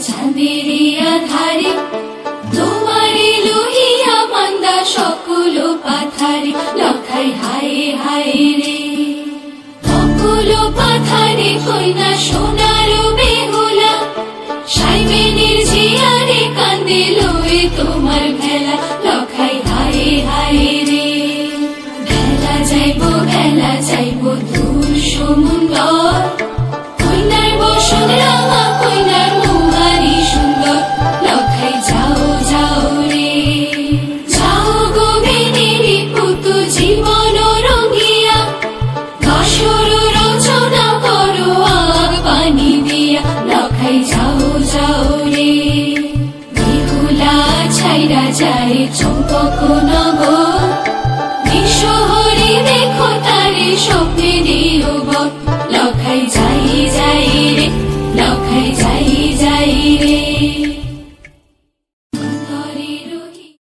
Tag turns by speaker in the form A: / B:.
A: চাঁদেরিয়া ধারে তোমারে লহিয়া বান্দা সকল পাথারে লখাই হায় হায় রে সকল পাথারে কইনা সোনার বেহুলা সাইবেনের জিয়ারে কান্দে লয়ে তোমার ভেলা লখাই হায় হায় রে ভেলা যাইব দূর সমুন্দর কইনার বসন রাঙা কইনার মুহারি সুন্দর লখাই যাও যাও রে যাও গো বেনেরি পুত জীবন রঙিয়া বাসর রচনা করো আগ পানি দিয়া লখাই যাও যাও রে বেহুলা ছাইরা যায় চম্পক